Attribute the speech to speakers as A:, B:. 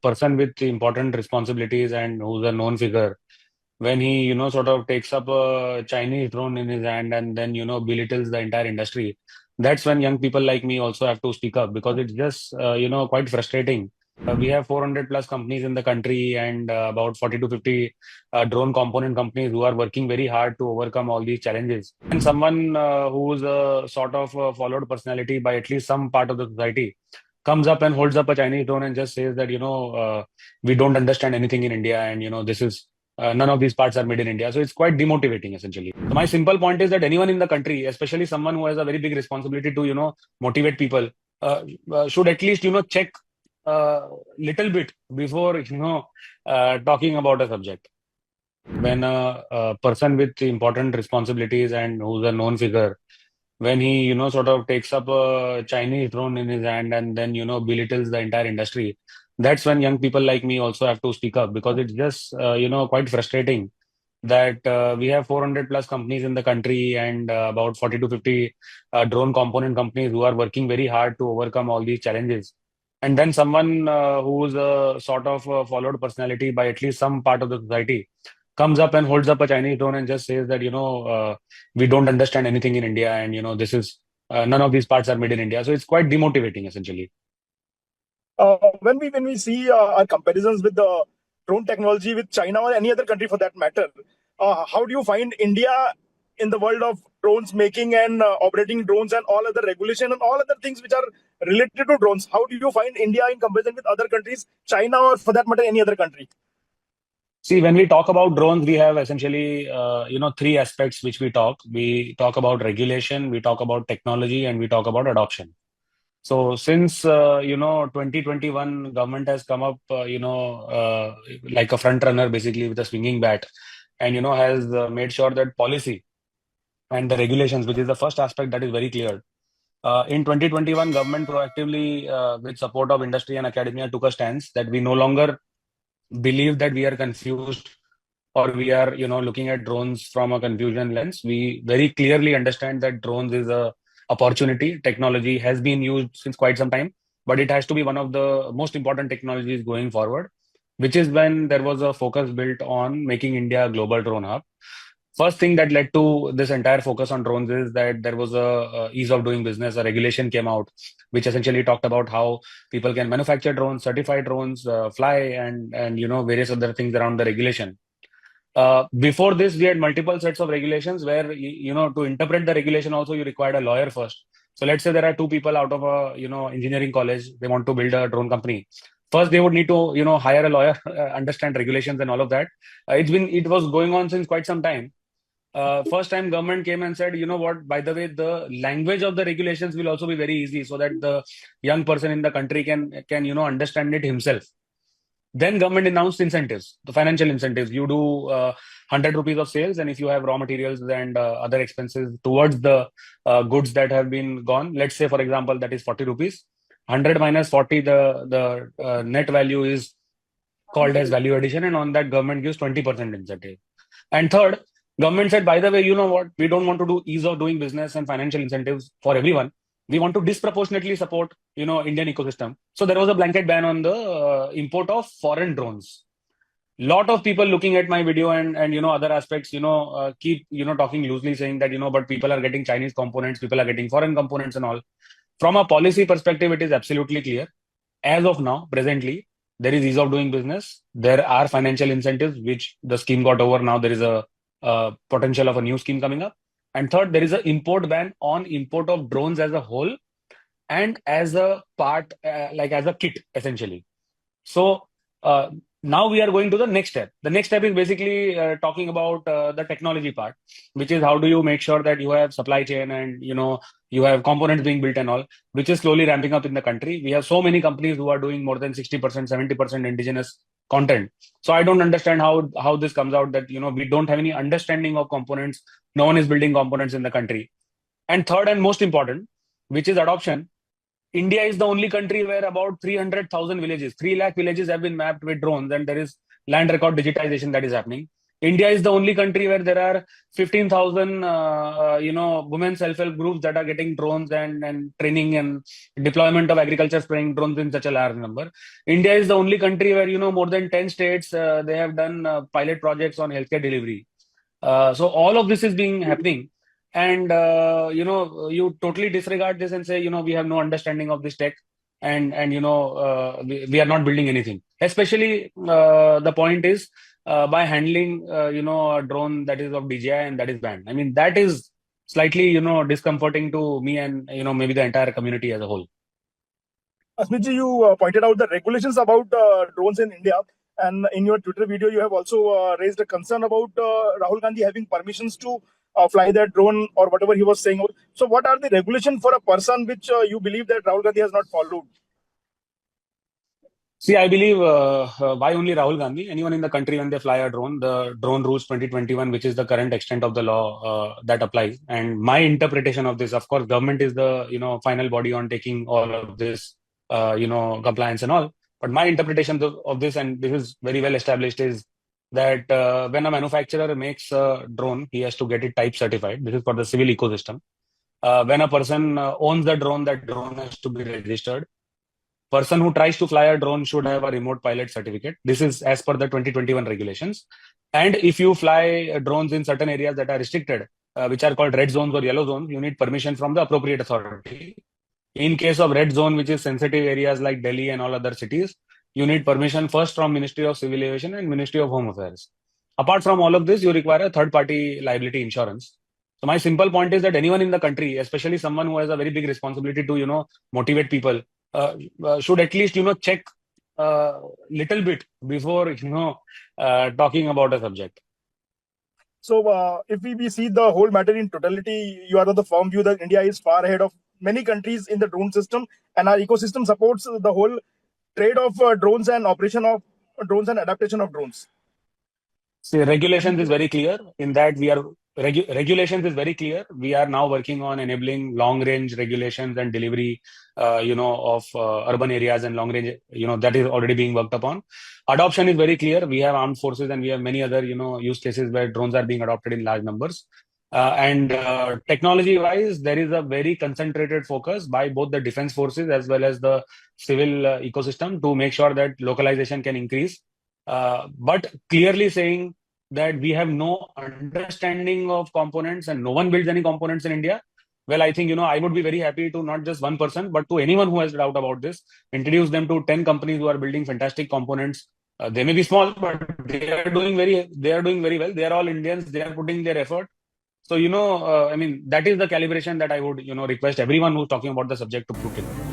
A: person with important responsibilities and who's a known figure, when he, sort of takes up a Chinese drone in his hand and then, belittles the entire industry, that's when young people like me also have to speak up because it's just, quite frustrating. We have 400 plus companies in the country and about 40 to 50 drone component companies who are working very hard to overcome all these challenges. And someone who's a sort of followed personality by at least some part of the society comes up and holds up a Chinese drone and just says that, we don't understand anything in India and, this is none of these parts are made in India. So it's quite demotivating essentially. So my simple point is that anyone in the country, especially someone who has a very big responsibility to, motivate people, should at least, check little bit before, talking about a subject. When a person with important responsibilities and who's a known figure, when he, sort of takes up a Chinese drone in his hand and then, belittles the entire industry, that's when young people like me also have to speak up because it's just, quite frustrating that we have 400 plus companies in the country and about 40 to 50 drone component companies who are working very hard to overcome all these challenges. And then someone who's a sort of followed personality by at least some part of the society comes up and holds up a Chinese drone and just says that, we don't understand anything in India and, this is none of these parts are made in India. So it's quite demotivating essentially.
B: When we see our comparisons with the drone technology with China or any other country for that matter, how do you find India in the world of drones making and operating drones and all other regulation and all other things which are related to drones? How do you find India in comparison with other countries, China or for that matter any other country?
A: See, when we talk about drones, we have essentially, three aspects which we talk. We talk about regulation, we talk about technology, and we talk about adoption. So since 2021, government has come up, like a front runner, basically with a swinging bat, and has made sure that policy and the regulations, which is the first aspect that is very clear. In 2021, government proactively, with support of industry and academia, took a stance that we no longer believe that we are confused or we are, looking at drones from a confusion lens. We very clearly understand that drones is a opportunity. Technology has been used since quite some time, but it has to be one of the most important technologies going forward, which is when there was a focus built on making India a global drone hub. First thing that led to this entire focus on drones is that there was a ease of doing business. A regulation came out, which essentially talked about how people can manufacture drones, certify drones, fly, and various other things around the regulation. Before this, we had multiple sets of regulations where to interpret the regulation also you required a lawyer first. So let's say there are two people out of a engineering college, they want to build a drone company. First, they would need to hire a lawyer, understand regulations and all of that. It was going on since quite some time. First time government came and said, you know what, by the way, the language of the regulations will also be very easy so that the young person in the country can understand it himself. Then government announced incentives, the financial incentives. You do 100 rupees of sales, and if you have raw materials and other expenses towards the goods that have been gone, let's say, for example, that is 40 rupees. 100 minus 40, the net value is called as value addition, and on that government gives 20% incentive. And third, government said, by the way, you know what? We don't want to do ease of doing business and financial incentives for everyone. We want to disproportionately support, Indian ecosystem. So there was a blanket ban on the import of foreign drones. Lot of people looking at my video and other aspects, keep talking loosely, saying that but people are getting Chinese components, people are getting foreign components and all. From a policy perspective, it is absolutely clear. As of now, presently, there is ease of doing business. There are financial incentives, which the scheme got over. Now there is a potential of a new scheme coming up. And third, there is an import ban on import of drones as a whole and as a part, like as a kit, essentially. So now we are going to the next step. The next step is basically talking about the technology part, which is how do you make sure that you have supply chain and you have components being built and all, which is slowly ramping up in the country. We have so many companies who are doing more than 60%, 70% indigenous content. So I don't understand how this comes out that we don't have any understanding of components. No one is building components in the country. And third and most important, which is adoption. India is the only country where about 300,000 villages, 3 lakh villages have been mapped with drones, and there is land record digitization that is happening. India is the only country where there are 15,000, women self-help groups that are getting drones and training and deployment of agriculture spraying drones in such a large number. India is the only country where, more than 10 states, they have done pilot projects on healthcare delivery. So all of this is being happening. And, you totally disregard this and say, we have no understanding of this tech and we are not building anything. Especially the point is by handling, a drone that is of DJI and that is banned. I mean, that is slightly, discomforting to me and, maybe the entire community as a whole.
B: Smit, you pointed out the regulations about drones in India, and in your Twitter video, you have also raised a concern about Rahul Gandhi having permissions to fly that drone or whatever he was saying. So, what are the regulations for a person which you believe that Rahul Gandhi has not followed?
A: See, I believe why only Rahul Gandhi? Anyone in the country when they fly a drone, the drone rules 2021, which is the current extent of the law that applies. And my interpretation of this, of course, government is the final body on taking all of this, compliance and all. But my interpretation of this, and this is very well established, is that when a manufacturer makes a drone, he has to get it type certified. This is for the civil ecosystem. When a person owns the drone, that drone has to be registered. Person who tries to fly a drone should have a remote pilot certificate. This is as per the 2021 regulations. And if you fly drones in certain areas that are restricted, which are called red zones or yellow zones, you need permission from the appropriate authority. In case of red zone, which is sensitive areas like Delhi and all other cities, you need permission first from Ministry of Civil Aviation and Ministry of Home Affairs. Apart from all of this, you require a third-party liability insurance. So my simple point is that anyone in the country, especially someone who has a very big responsibility to, motivate people, should at least, check a little bit before, talking about a subject.
B: So, if we see the whole matter in totality, you are of the firm view that India is far ahead of many countries in the drone system, and our ecosystem supports the whole trade of drones and operation of drones and adaptation of drones.
A: See, regulations is very clear in that regulations is very clear. We are now working on enabling long range regulations and delivery, of urban areas and long range, that is already being worked upon. Adoption is very clear. We have armed forces and we have many other, use cases where drones are being adopted in large numbers. And technology wise, there is a very concentrated focus by both the defense forces as well as the civil ecosystem to make sure that localization can increase. But clearly saying that we have no understanding of components and no one builds any components in India. Well, I think, I would be very happy to not just one person, but to anyone who has doubt about this, introduce them to 10 companies who are building fantastic components. They may be small, but they are doing very well. They are all Indians. They are putting their effort. So, I mean, that is the calibration that I would, request everyone who's talking about the subject to put in.